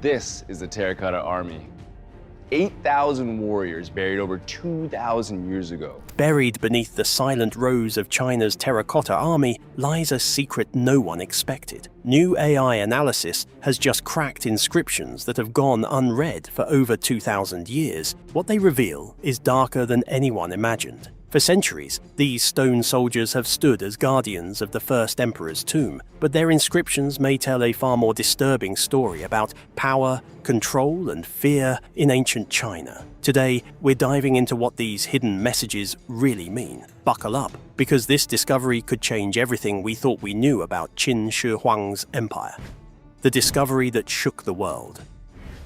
This is the Terracotta Army. 8,000 warriors buried over 2,000 years ago. Buried beneath the silent rows of China's Terracotta Army lies a secret no one expected. New AI analysis has just cracked inscriptions that have gone unread for over 2,000 years. What they reveal is darker than anyone imagined. For centuries, these stone soldiers have stood as guardians of the first emperor's tomb, but their inscriptions may tell a far more disturbing story about power, control, and fear in ancient China. Today, we're diving into what these hidden messages really mean. Buckle up, because this discovery could change everything we thought we knew about Qin Shi Huang's empire. The discovery that shook the world.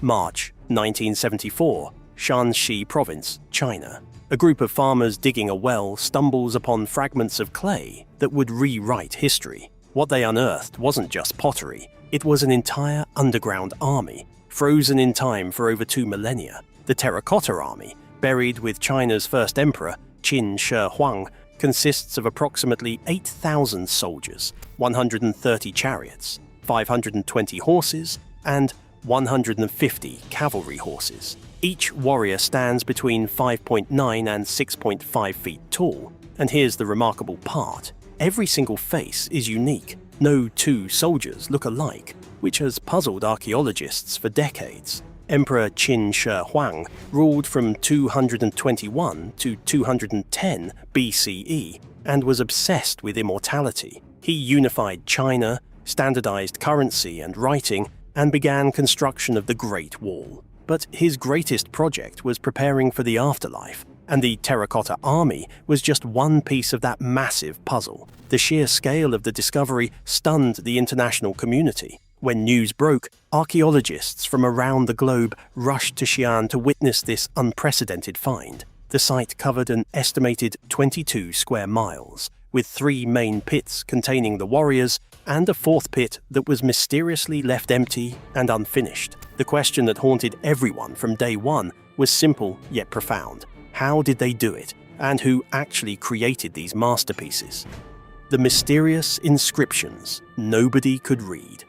March 1974, Shanxi Province, China. A group of farmers digging a well stumbles upon fragments of clay that would rewrite history. What they unearthed wasn't just pottery, it was an entire underground army, frozen in time for over 2 millennia. The Terracotta Army, buried with China's first emperor, Qin Shi Huang, consists of approximately 8,000 soldiers, 130 chariots, 520 horses, and 150 cavalry horses. Each warrior stands between 5.9 and 6.5 feet tall, and here's the remarkable part. Every single face is unique. No two soldiers look alike, which has puzzled archaeologists for decades. Emperor Qin Shi Huang ruled from 221 to 210 BCE and was obsessed with immortality. He unified China, standardized currency and writing, and began construction of the Great Wall. But his greatest project was preparing for the afterlife, and the Terracotta Army was just one piece of that massive puzzle. The sheer scale of the discovery stunned the international community. When news broke, archaeologists from around the globe rushed to Xi'an to witness this unprecedented find. The site covered an estimated 22 square miles, with 3 main pits containing the warriors and a 4th pit that was mysteriously left empty and unfinished. The question that haunted everyone from day one was simple yet profound. How did they do it, and who actually created these masterpieces? The mysterious inscriptions nobody could read.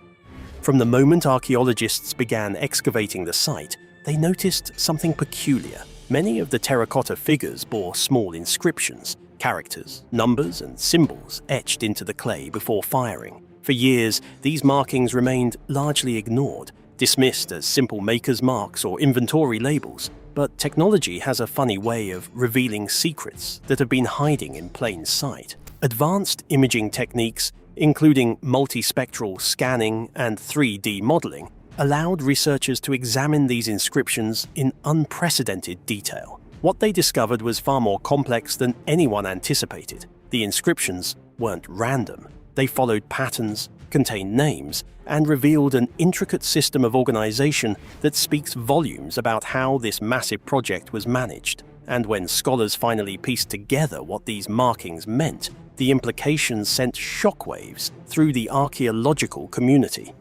From the moment archaeologists began excavating the site, they noticed something peculiar. Many of the terracotta figures bore small inscriptions, characters, numbers, and symbols etched into the clay before firing. For years, these markings remained largely ignored, dismissed as simple maker's marks or inventory labels. But technology has a funny way of revealing secrets that have been hiding in plain sight. Advanced imaging techniques, including multispectral scanning and 3D modeling, allowed researchers to examine these inscriptions in unprecedented detail. What they discovered was far more complex than anyone anticipated. The inscriptions weren't random. They followed patterns, contained names, and revealed an intricate system of organization that speaks volumes about how this massive project was managed. And when scholars finally pieced together what these markings meant, the implications sent shockwaves through the archaeological community.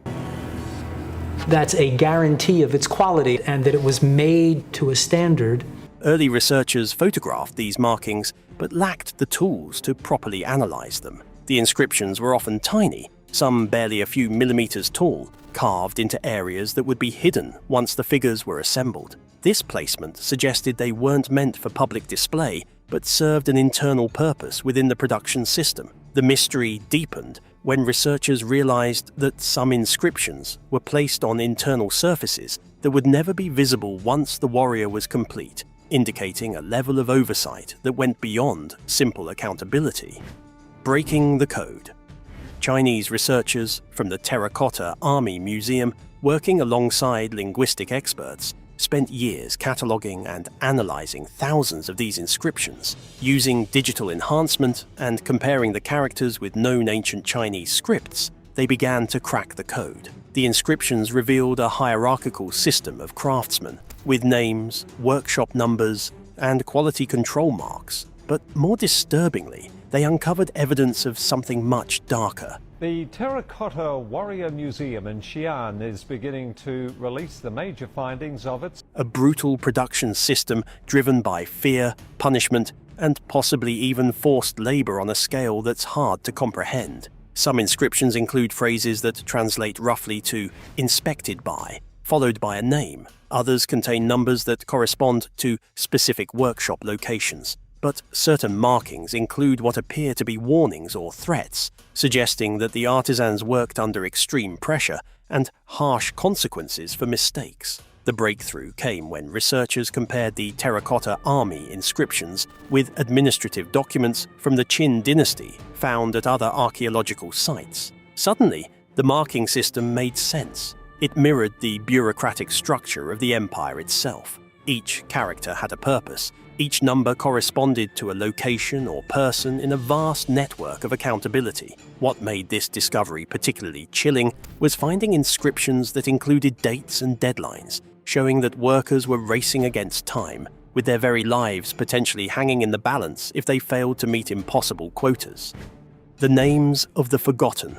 That's a guarantee of its quality and that it was made to a standard. Early researchers photographed these markings but lacked the tools to properly analyze them. The inscriptions were often tiny, some barely a few millimeters tall, carved into areas that would be hidden once the figures were assembled. This placement suggested they weren't meant for public display, but served an internal purpose within the production system. The mystery deepened when researchers realized that some inscriptions were placed on internal surfaces that would never be visible once the warrior was complete, indicating a level of oversight that went beyond simple accountability. Breaking the code. Chinese researchers from the Terracotta Army Museum, working alongside linguistic experts, spent years cataloging and analyzing thousands of these inscriptions. Using digital enhancement and comparing the characters with known ancient Chinese scripts, they began to crack the code. The inscriptions revealed a hierarchical system of craftsmen, with names, workshop numbers, and quality control marks. But more disturbingly, they uncovered evidence of something much darker. The Terracotta Warrior Museum in Xi'an is beginning to release the major findings of a brutal production system driven by fear, punishment, and possibly even forced labor on a scale that's hard to comprehend. Some inscriptions include phrases that translate roughly to "inspected by," followed by a name. Others contain numbers that correspond to specific workshop locations. But certain markings include what appear to be warnings or threats, suggesting that the artisans worked under extreme pressure and harsh consequences for mistakes. The breakthrough came when researchers compared the Terracotta army inscriptions with administrative documents from the Qin dynasty found at other archaeological sites. Suddenly, the marking system made sense. It mirrored the bureaucratic structure of the empire itself. Each character had a purpose. Each number corresponded to a location or person in a vast network of accountability. What made this discovery particularly chilling was finding inscriptions that included dates and deadlines, showing that workers were racing against time, with their very lives potentially hanging in the balance if they failed to meet impossible quotas. The names of the forgotten.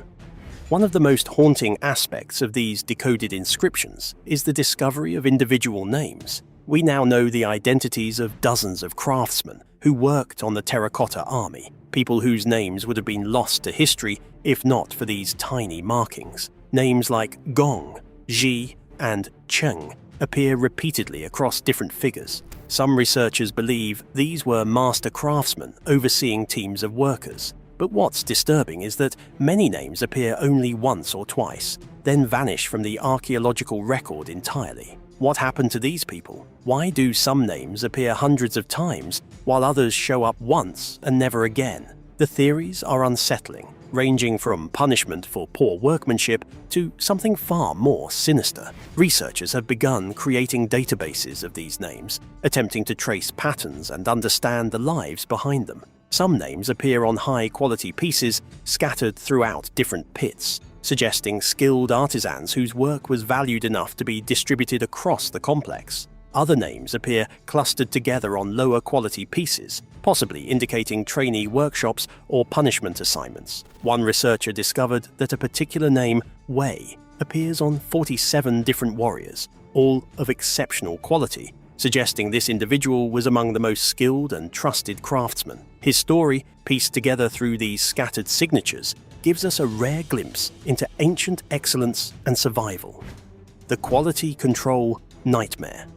One of the most haunting aspects of these decoded inscriptions is the discovery of individual names. We now know the identities of dozens of craftsmen who worked on the Terracotta army, people whose names would have been lost to history if not for these tiny markings. Names like Gong, Ji, and Cheng appear repeatedly across different figures. Some researchers believe these were master craftsmen overseeing teams of workers. But what's disturbing is that many names appear only once or twice, then vanish from the archaeological record entirely. What happened to these people? Why do some names appear hundreds of times, while others show up once and never again? The theories are unsettling, ranging from punishment for poor workmanship to something far more sinister. Researchers have begun creating databases of these names, attempting to trace patterns and understand the lives behind them. Some names appear on high-quality pieces scattered throughout different pits, suggesting skilled artisans whose work was valued enough to be distributed across the complex. Other names appear clustered together on lower-quality pieces, possibly indicating trainee workshops or punishment assignments. One researcher discovered that a particular name, Wei, appears on 47 different warriors, all of exceptional quality, suggesting this individual was among the most skilled and trusted craftsmen. His story, pieced together through these scattered signatures, gives us a rare glimpse into ancient excellence and survival. The quality control nightmare.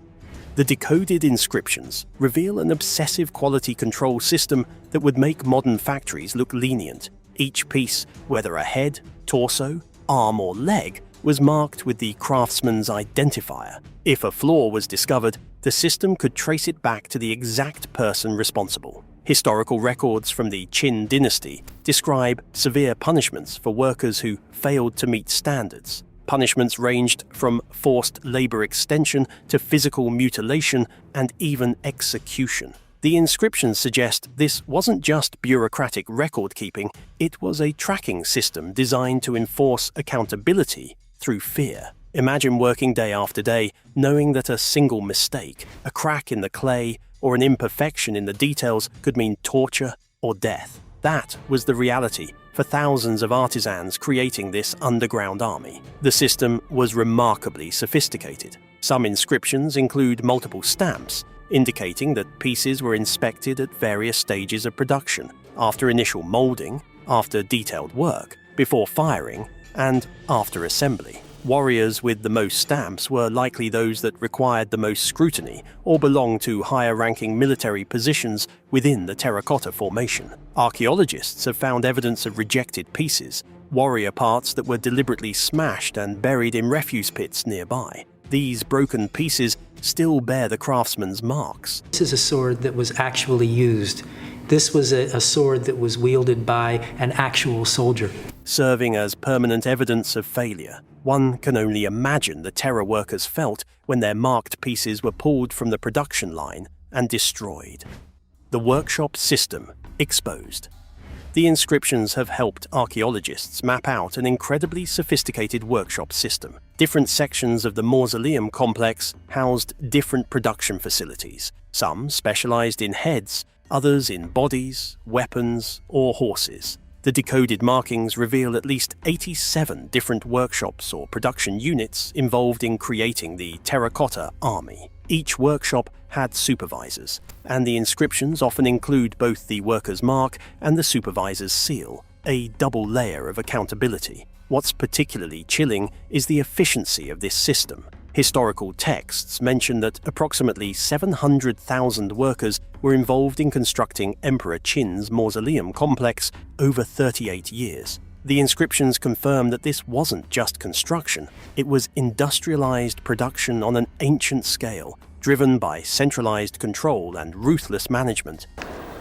The decoded inscriptions reveal an obsessive quality control system that would make modern factories look lenient. Each piece, whether a head, torso, arm or leg, was marked with the craftsman's identifier. If a flaw was discovered, the system could trace it back to the exact person responsible. Historical records from the Qin dynasty describe severe punishments for workers who failed to meet standards. Punishments ranged from forced labor extension to physical mutilation and even execution. The inscriptions suggest this wasn't just bureaucratic record-keeping, it was a tracking system designed to enforce accountability through fear. Imagine working day after day, knowing that a single mistake, a crack in the clay, or an imperfection in the details could mean torture or death. That was the reality for thousands of artisans creating this underground army. The system was remarkably sophisticated. Some inscriptions include multiple stamps, indicating that pieces were inspected at various stages of production, after initial molding, after detailed work, before firing, and after assembly. Warriors with the most stamps were likely those that required the most scrutiny or belonged to higher-ranking military positions within the Terracotta formation. Archaeologists have found evidence of rejected pieces, warrior parts that were deliberately smashed and buried in refuse pits nearby. These broken pieces still bear the craftsman's marks. This is a sword that was actually used. This was a sword that was wielded by an actual soldier. Serving as permanent evidence of failure, one can only imagine the terror workers felt when their marked pieces were pulled from the production line and destroyed. The workshop system exposed. The inscriptions have helped archaeologists map out an incredibly sophisticated workshop system. Different sections of the mausoleum complex housed different production facilities, some specialized in heads, others in bodies, weapons, or horses. The decoded markings reveal at least 87 different workshops or production units involved in creating the Terracotta army. Each workshop had supervisors, and the inscriptions often include both the worker's mark and the supervisor's seal, a double layer of accountability. What's particularly chilling is the efficiency of this system. Historical texts mention that approximately 700,000 workers were involved in constructing Emperor Qin's mausoleum complex over 38 years. The inscriptions confirm that this wasn't just construction, it was industrialized production on an ancient scale, driven by centralized control and ruthless management.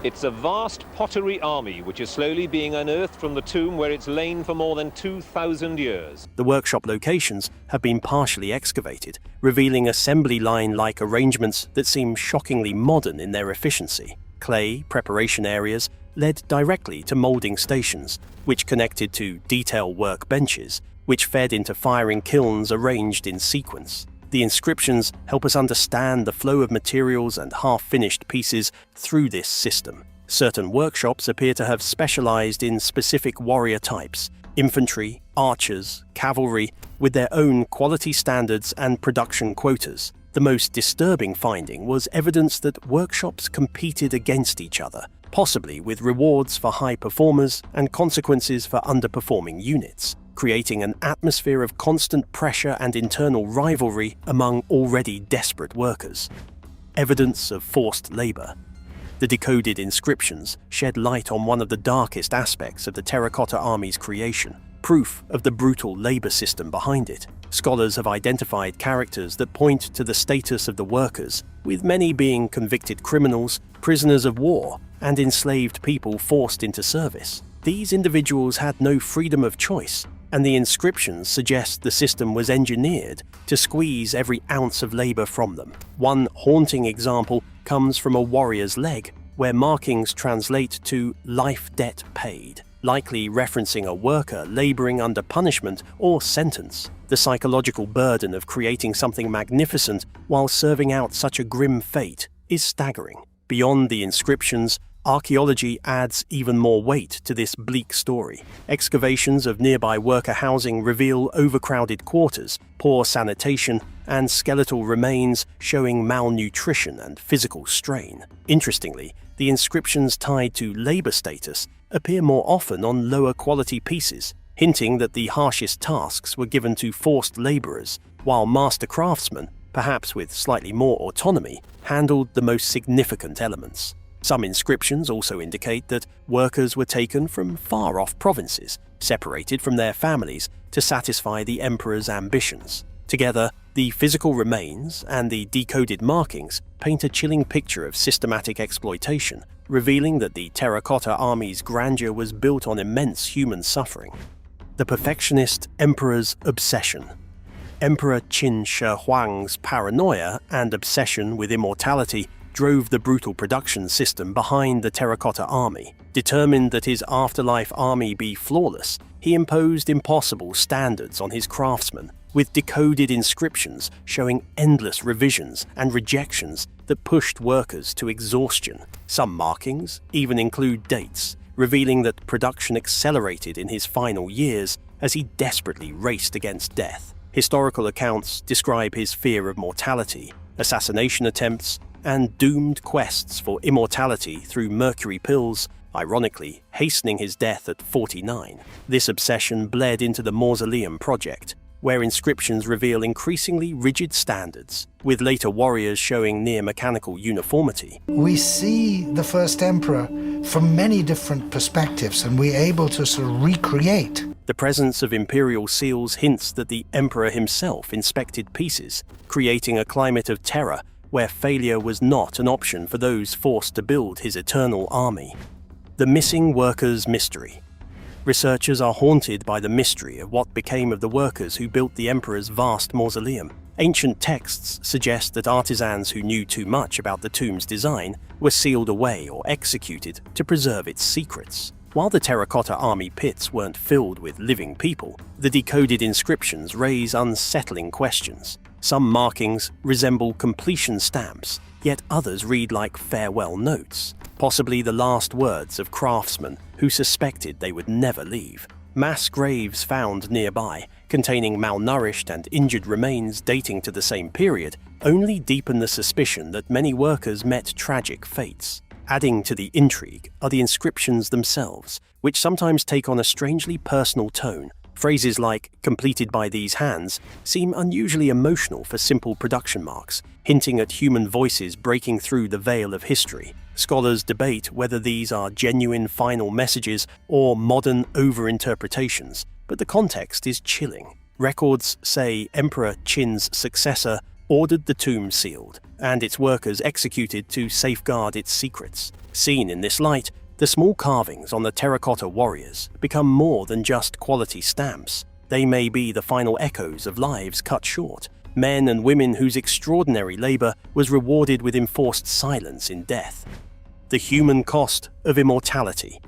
It's a vast pottery army which is slowly being unearthed from the tomb where it's lain for more than 2,000 years. The workshop locations have been partially excavated, revealing assembly line-like arrangements that seem shockingly modern in their efficiency. Clay preparation areas led directly to molding stations, which connected to detail workbenches, which fed into firing kilns arranged in sequence. The inscriptions help us understand the flow of materials and half-finished pieces through this system. Certain workshops appear to have specialized in specific warrior types: infantry, archers, cavalry, with their own quality standards and production quotas. The most disturbing finding was evidence that workshops competed against each other, possibly with rewards for high performers and consequences for underperforming units, creating an atmosphere of constant pressure and internal rivalry among already desperate workers. Evidence of forced labor. The decoded inscriptions shed light on one of the darkest aspects of the Terracotta Army's creation, proof of the brutal labor system behind it. Scholars have identified characters that point to the status of the workers, with many being convicted criminals, prisoners of war, and enslaved people forced into service. These individuals had no freedom of choice, and the inscriptions suggest the system was engineered to squeeze every ounce of labor from them. One haunting example comes from a warrior's leg, where markings translate to "life debt paid," likely referencing a worker laboring under punishment or sentence. The psychological burden of creating something magnificent while serving out such a grim fate is staggering. Beyond the inscriptions, archaeology adds even more weight to this bleak story. Excavations of nearby worker housing reveal overcrowded quarters, poor sanitation, and skeletal remains showing malnutrition and physical strain. Interestingly, the inscriptions tied to labor status appear more often on lower quality pieces, hinting that the harshest tasks were given to forced laborers, while master craftsmen, perhaps with slightly more autonomy, handled the most significant elements. Some inscriptions also indicate that workers were taken from far-off provinces, separated from their families, to satisfy the emperor's ambitions. Together, the physical remains and the decoded markings paint a chilling picture of systematic exploitation, revealing that the Terracotta Army's grandeur was built on immense human suffering. The perfectionist emperor's obsession. Emperor Qin Shi Huang's paranoia and obsession with immortality drove the brutal production system behind the Terracotta Army. Determined that his afterlife army be flawless, he imposed impossible standards on his craftsmen, with decoded inscriptions showing endless revisions and rejections that pushed workers to exhaustion. Some markings even include dates, revealing that production accelerated in his final years as he desperately raced against death. Historical accounts describe his fear of mortality, assassination attempts, and doomed quests for immortality through mercury pills, ironically hastening his death at 49. This obsession bled into the Mausoleum project, where inscriptions reveal increasingly rigid standards, with later warriors showing near-mechanical uniformity. We see the first emperor from many different perspectives, and we're able to sort of recreate. The presence of imperial seals hints that the emperor himself inspected pieces, creating a climate of terror where failure was not an option for those forced to build his eternal army. The missing workers' mystery. Researchers are haunted by the mystery of what became of the workers who built the emperor's vast mausoleum. Ancient texts suggest that artisans who knew too much about the tomb's design were sealed away or executed to preserve its secrets. While the Terracotta Army pits weren't filled with living people, the decoded inscriptions raise unsettling questions. Some markings resemble completion stamps, yet others read like farewell notes, possibly the last words of craftsmen who suspected they would never leave. Mass graves found nearby, containing malnourished and injured remains dating to the same period, only deepen the suspicion that many workers met tragic fates. Adding to the intrigue are the inscriptions themselves, which sometimes take on a strangely personal tone, Phrases like "completed by these hands" seem unusually emotional for simple production marks, hinting at human voices breaking through the veil of history. Scholars debate whether these are genuine final messages or modern over-interpretations, but the context is chilling. Records say Emperor Qin's successor ordered the tomb sealed, and its workers executed to safeguard its secrets. Seen in this light, the small carvings on the terracotta warriors become more than just quality stamps. They may be the final echoes of lives cut short, men and women whose extraordinary labor was rewarded with enforced silence in death. The human cost of immortality.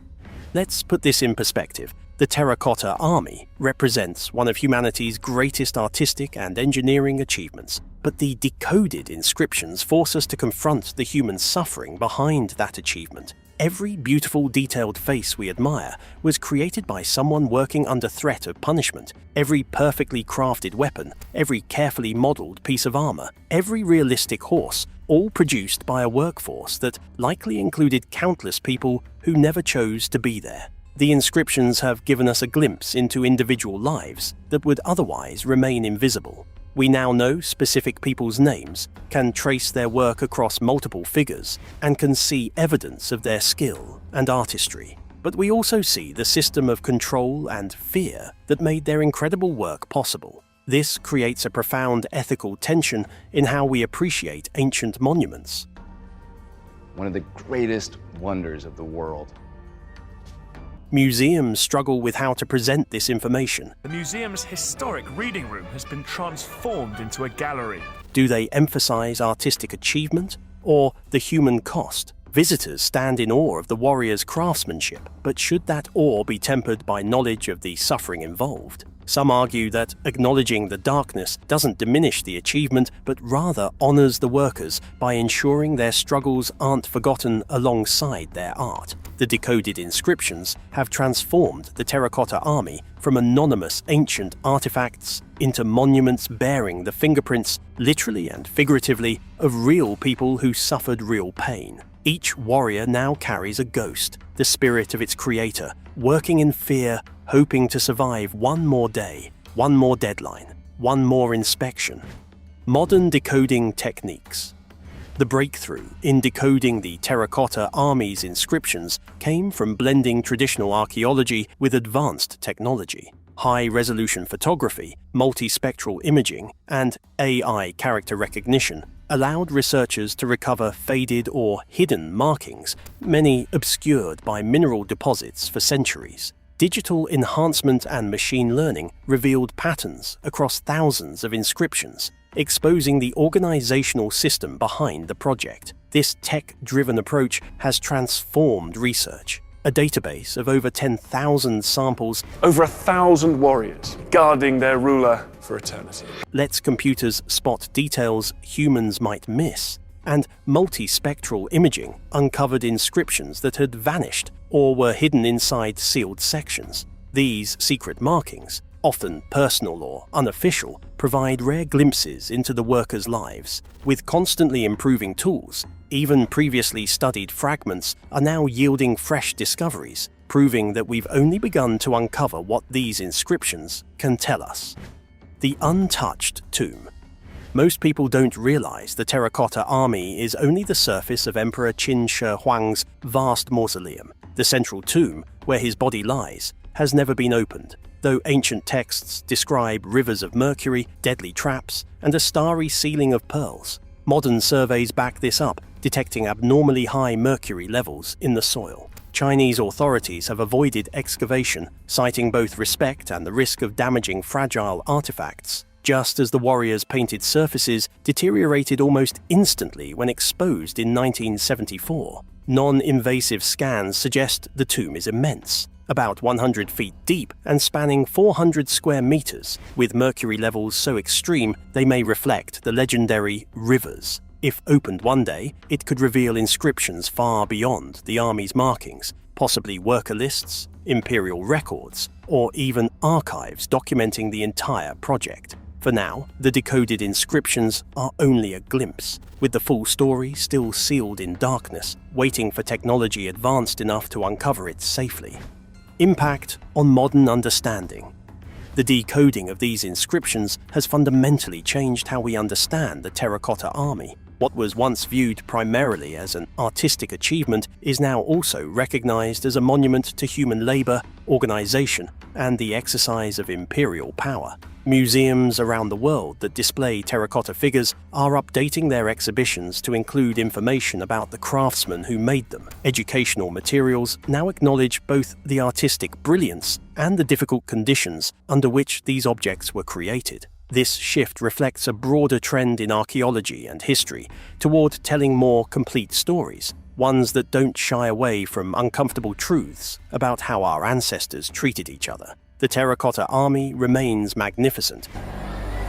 Let's put this in perspective. The Terracotta Army represents one of humanity's greatest artistic and engineering achievements, but the decoded inscriptions force us to confront the human suffering behind that achievement. Every beautiful, detailed face we admire was created by someone working under threat of punishment. Every perfectly crafted weapon, every carefully modeled piece of armor, every realistic horse, all produced by a workforce that likely included countless people who never chose to be there. The inscriptions have given us a glimpse into individual lives that would otherwise remain invisible. We now know specific people's names, can trace their work across multiple figures, and can see evidence of their skill and artistry. But we also see the system of control and fear that made their incredible work possible. This creates a profound ethical tension in how we appreciate ancient monuments. One of the greatest wonders of the world. Museums struggle with how to present this information. The museum's historic reading room has been transformed into a gallery. Do they emphasize artistic achievement or the human cost? Visitors stand in awe of the warriors' craftsmanship, but should that awe be tempered by knowledge of the suffering involved? Some argue that acknowledging the darkness doesn't diminish the achievement, but rather honors the workers by ensuring their struggles aren't forgotten alongside their art. The decoded inscriptions have transformed the Terracotta Army from anonymous ancient artifacts into monuments bearing the fingerprints, literally and figuratively, of real people who suffered real pain. Each warrior now carries a ghost, the spirit of its creator, working in fear, hoping to survive one more day, one more deadline, one more inspection. Modern decoding techniques. The breakthrough in decoding the Terracotta Army's inscriptions came from blending traditional archaeology with advanced technology. High-resolution photography, multispectral imaging, and AI character recognition allowed researchers to recover faded or hidden markings, many obscured by mineral deposits for centuries. Digital enhancement and machine learning revealed patterns across thousands of inscriptions, exposing the organizational system behind the project. This tech-driven approach has transformed research. A database of over 10,000 samples, over 1,000 warriors guarding their ruler for eternity. Lets computers spot details humans might miss, and multispectral imaging uncovered inscriptions that had vanished or were hidden inside sealed sections. These secret markings, often personal or unofficial, provide rare glimpses into the workers' lives. With constantly improving tools, even previously studied fragments are now yielding fresh discoveries, proving that we've only begun to uncover what these inscriptions can tell us. The untouched tomb. Most people don't realize the Terracotta Army is only the surface of Emperor Qin Shi Huang's vast mausoleum. The central tomb, where his body lies, has never been opened, though ancient texts describe rivers of mercury, deadly traps, and a starry ceiling of pearls. Modern surveys back this up, detecting abnormally high mercury levels in the soil. Chinese authorities have avoided excavation, citing both respect and the risk of damaging fragile artifacts, just as the warriors' painted surfaces deteriorated almost instantly when exposed in 1974. Non-invasive scans suggest the tomb is immense, about 100 feet deep and spanning 400 square meters, with mercury levels so extreme they may reflect the legendary rivers. If opened one day, it could reveal inscriptions far beyond the army's markings, possibly worker lists, imperial records, or even archives documenting the entire project. For now, the decoded inscriptions are only a glimpse, with the full story still sealed in darkness, waiting for technology advanced enough to uncover it safely. Impact on modern understanding. The decoding of these inscriptions has fundamentally changed how we understand the Terracotta Army. What was once viewed primarily as an artistic achievement is now also recognized as a monument to human labor, organization, and the exercise of imperial power. Museums around the world that display terracotta figures are updating their exhibitions to include information about the craftsmen who made them. Educational materials now acknowledge both the artistic brilliance and the difficult conditions under which these objects were created. This shift reflects a broader trend in archaeology and history toward telling more complete stories, ones that don't shy away from uncomfortable truths about how our ancestors treated each other. The Terracotta Army remains magnificent.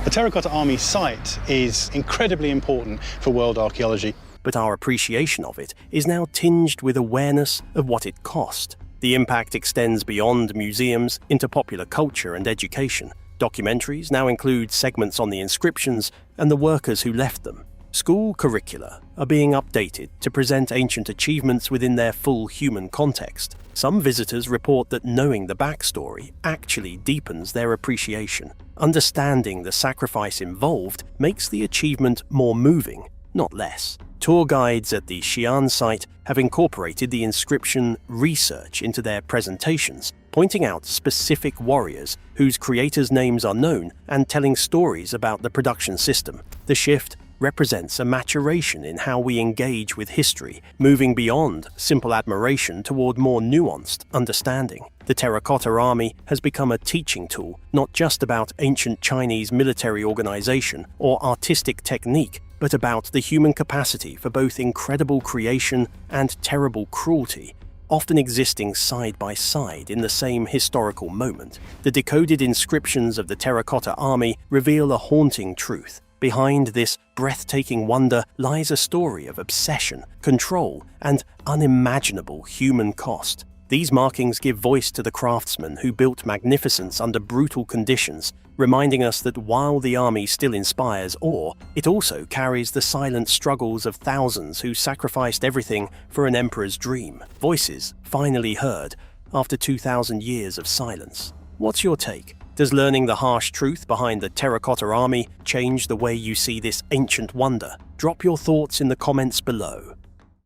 The Terracotta Army site is incredibly important for world archaeology. But our appreciation of it is now tinged with awareness of what it cost. The impact extends beyond museums into popular culture and education. Documentaries now include segments on the inscriptions and the workers who left them. School curricula are being updated to present ancient achievements within their full human context. Some visitors report that knowing the backstory actually deepens their appreciation. Understanding the sacrifice involved makes the achievement more moving, not less. Tour guides at the Xi'an site have incorporated the inscription research into their presentations, pointing out specific warriors whose creators' names are known and telling stories about the production system. The shift represents a maturation in how we engage with history, moving beyond simple admiration toward more nuanced understanding. The Terracotta Army has become a teaching tool, not just about ancient Chinese military organization or artistic technique, but about the human capacity for both incredible creation and terrible cruelty, often existing side by side in the same historical moment. The decoded inscriptions of the Terracotta Army reveal a haunting truth. Behind this breathtaking wonder lies a story of obsession, control, and unimaginable human cost. These markings give voice to the craftsmen who built magnificence under brutal conditions, reminding us that while the army still inspires awe, it also carries the silent struggles of thousands who sacrificed everything for an emperor's dream. Voices finally heard after 2,000 years of silence. What's your take? Does learning the harsh truth behind the Terracotta Army change the way you see this ancient wonder? Drop your thoughts in the comments below.